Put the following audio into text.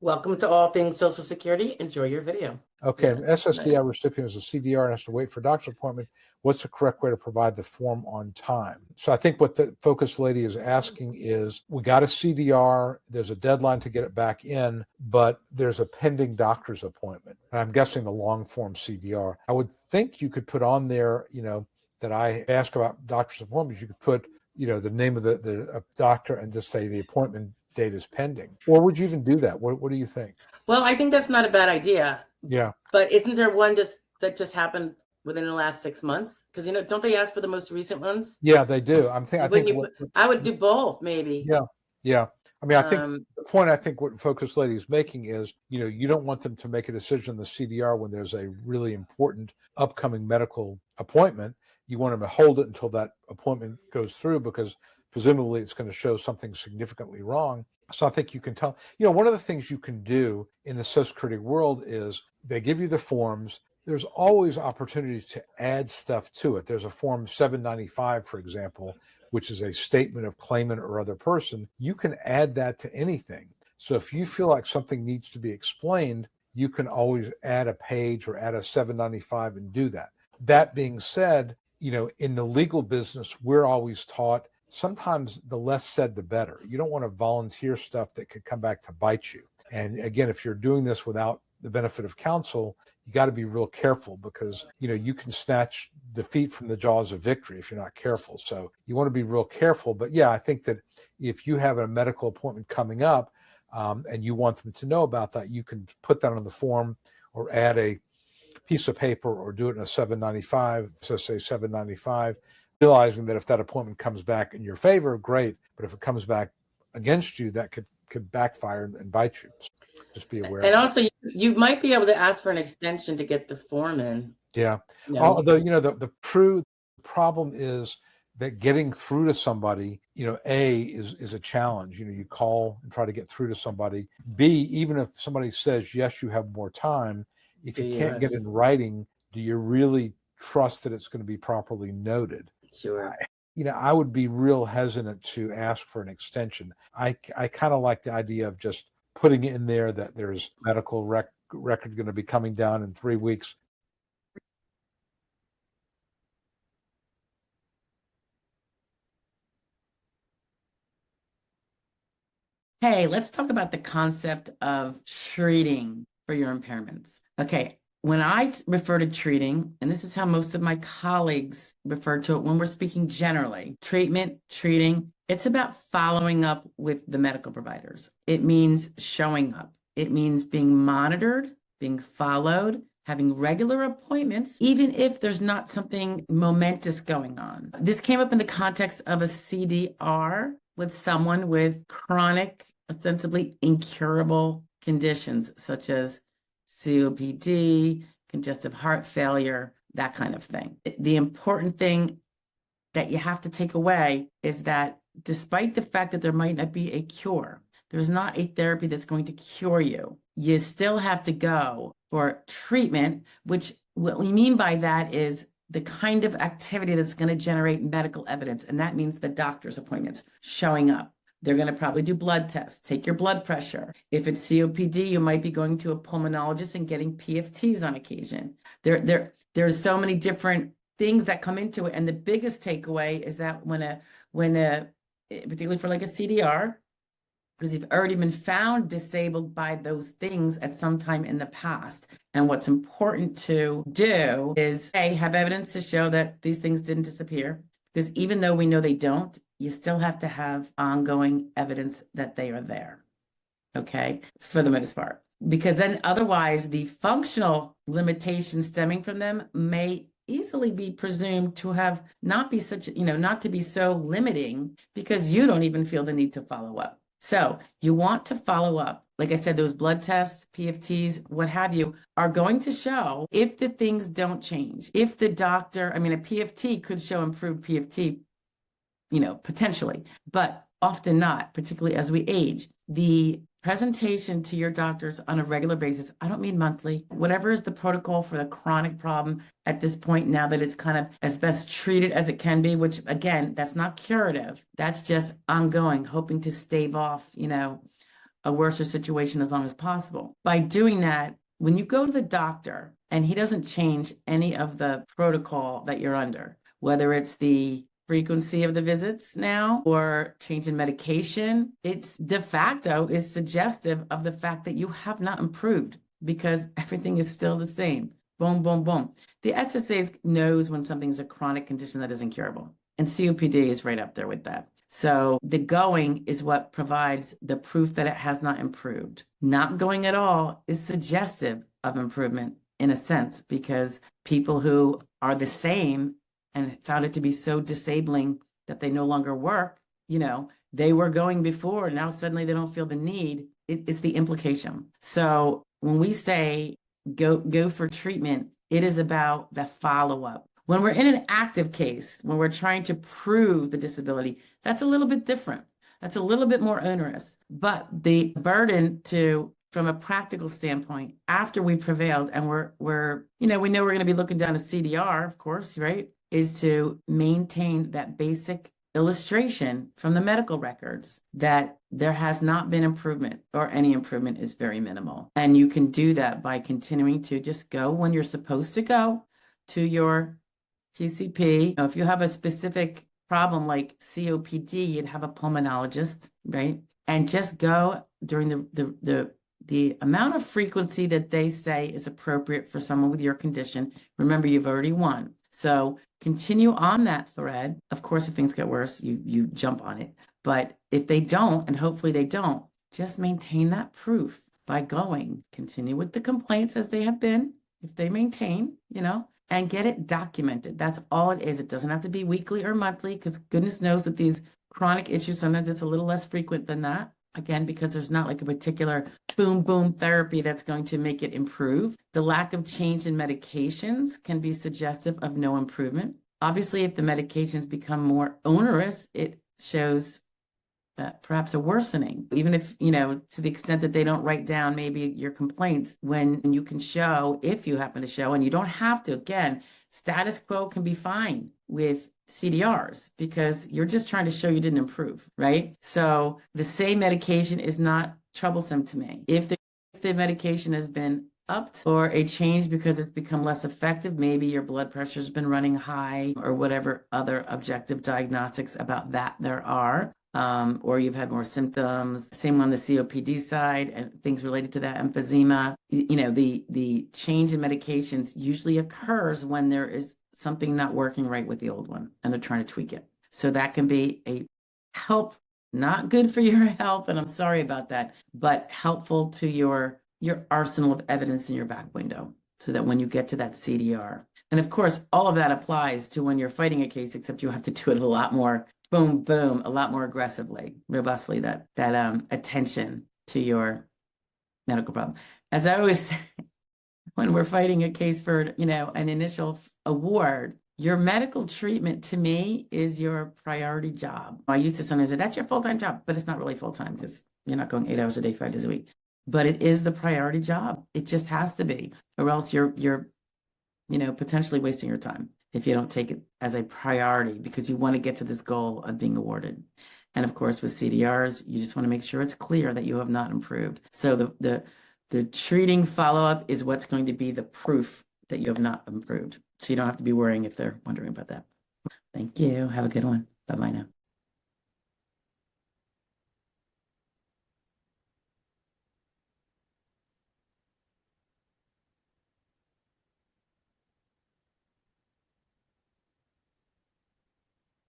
Welcome to All Things Social Security. Enjoy your video. Okay, an SSDR nice. recipient is a CDR and has to wait for a doctor's appointment. What's the correct way to provide the form on time? So I think what the focus lady is asking is, we got a CDR, there's a deadline to get it back in, but there's a pending doctor's appointment. And I'm guessing the long form CDR. I would think you could put on there, that I ask about doctor's appointments. You could put, the name of the doctor and just say the appointment date is pending. Or would you even do that? What do you think? Well, I think that's not a bad idea. Yeah. But isn't there one that just happened within the last 6 months? Because don't they ask for the most recent ones? Yeah, they do. I would do both, maybe. Yeah. I mean, I think the point what Focus Lady is making is, you don't want them to make a decision on the CDR when there's a really important upcoming medical appointment. You want them to hold it until that appointment goes through, because presumably it's going to show something significantly wrong. So I think you can tell, one of the things you can do in the Social Security world is they give you the forms. There's always opportunities to add stuff to it. There's a form 795, for example, which is a statement of claimant or other person. You can add that to anything. So if you feel like something needs to be explained, you can always add a page or add a 795 and do that. That being said, in the legal business, we're always taught sometimes the less said, the better. You don't want to volunteer stuff that could come back to bite you. And again, if you're doing this without the benefit of counsel, you got to be real careful, because, you can snatch defeat from the jaws of victory if you're not careful. So you want to be real careful. But yeah, I think that if you have a medical appointment coming up and you want them to know about that, you can put that on the form or add a piece of paper or do it in a 795, so say 795, realizing that if that appointment comes back in your favor, great. But if it comes back against you, that could backfire and bite you. Just be aware. And also, you might be able to ask for an extension to get the form in. Yeah. Although, the true problem is that getting through to somebody, is a challenge. You call and try to get through to somebody. B, even if somebody says, yes, you have more time, if you can't get in writing, do you really trust that it's going to be properly noted? Sure. I would be real hesitant to ask for an extension. I kind of like the idea of just putting in there that there's medical record going to be coming down in 3 weeks. Hey, let's talk about the concept of treating for your impairments. Okay, when I refer to treating, and this is how most of my colleagues refer to it when we're speaking generally, treating, it's about following up with the medical providers. It means showing up. It means being monitored, being followed, having regular appointments, even if there's not something momentous going on. This came up in the context of a CDR with someone with chronic, ostensibly incurable conditions, such as COPD, congestive heart failure, that kind of thing. The important thing that you have to take away is that despite the fact that there might not be a cure, there's not a therapy that's going to cure you. You still have to go for treatment, which what we mean by that is the kind of activity that's going to generate medical evidence. And that means the doctor's appointments, showing up. They're going to probably do blood tests, take your blood pressure. If it's COPD, you might be going to a pulmonologist and getting PFTs on occasion. There's so many different things that come into it. And the biggest takeaway is that when particularly for like a CDR, because you've already been found disabled by those things at some time in the past. And what's important to do is have evidence to show that these things didn't disappear, because even though we know they don't, you still have to have ongoing evidence that they are there, okay, for the most part. Because then otherwise the functional limitations stemming from them may easily be presumed to have not to be so limiting, because you don't even feel the need to follow up. So you want to follow up. Like I said, those blood tests, PFTs, what have you, are going to show if the things don't change. If the doctor, a PFT could show improved PFT, potentially, but often not, particularly as we age. The presentation to your doctors on a regular basis, I don't mean monthly, whatever is the protocol for the chronic problem at this point, now that it's kind of as best treated as it can be, which again, that's not curative. That's just ongoing, hoping to stave off, a worse situation as long as possible. By doing that, when you go to the doctor and he doesn't change any of the protocol that you're under, whether it's the frequency of the visits now or change in medication, it's de facto is suggestive of the fact that you have not improved because everything is still the same. Boom, boom, boom. The SSA knows when something's a chronic condition that is incurable, and COPD is right up there with that. So the going is what provides the proof that it has not improved. Not going at all is suggestive of improvement in a sense, because people who are the same and found it to be so disabling that they no longer work, you know, they were going before, now suddenly they don't feel the need. It's the implication. So when we say go for treatment, it is about the follow-up. When we're in an active case, when we're trying to prove the disability, that's a little bit different. That's a little bit more onerous. But the burden to, from a practical standpoint, after we prevailed and we're you know, we know we're going to be looking down a CDR, of course, right, is to maintain that basic illustration from the medical records that there has not been improvement, or any improvement is very minimal. And you can do that by continuing to just go when you're supposed to go to your PCP. If you have a specific problem like COPD, you'd have a pulmonologist, right? And just go during the amount of frequency that they say is appropriate for someone with your condition. Remember, you've already won. So continue on that thread. Of course, if things get worse, you jump on it. But if they don't, and hopefully they don't, just maintain that proof by going. Continue with the complaints as they have been, if they maintain, you know, and get it documented. That's all it is. It doesn't have to be weekly or monthly, because goodness knows with these chronic issues, sometimes it's a little less frequent than that. Again, because there's not like a particular boom, boom therapy that's going to make it improve. The lack of change in medications can be suggestive of no improvement. Obviously, if the medications become more onerous, it shows perhaps a worsening, even if, you know, to the extent that they don't write down maybe your complaints, when you can show, if you happen to show, and you don't have to, again, status quo can be fine with CDRs because you're just trying to show you didn't improve, right? So the same medication is not troublesome to me. If the medication has been upped or a change because it's become less effective, maybe your blood pressure has been running high or whatever other objective diagnostics about that there are, or you've had more symptoms, same on the COPD side and things related to that, emphysema. You know, the change in medications usually occurs when there is something not working right with the old one and they're trying to tweak it. So that can be a help, not good for your health, and I'm sorry about that, but helpful to your arsenal of evidence in your back window, so that when you get to that CDR, and of course, all of that applies to when you're fighting a case, except you have to do it a lot more, boom, boom, a lot more aggressively, robustly, that attention to your medical problem. As I always say, when we're fighting a case for, you know, an initial award, your medical treatment to me is your priority job. I used to sometimes say, that's your full-time job, but it's not really full-time because you're not going 8 hours a day, 5 days a week. But it is the priority job. It just has to be, or else you're, you know, potentially wasting your time if you don't take it as a priority, because you want to get to this goal of being awarded. And of course, with CDRs, you just want to make sure it's clear that you have not improved. So the treating follow-up is what's going to be the proof that you have not improved. So you don't have to be worrying if they're wondering about that. Thank you. Have a good one. Bye-bye now.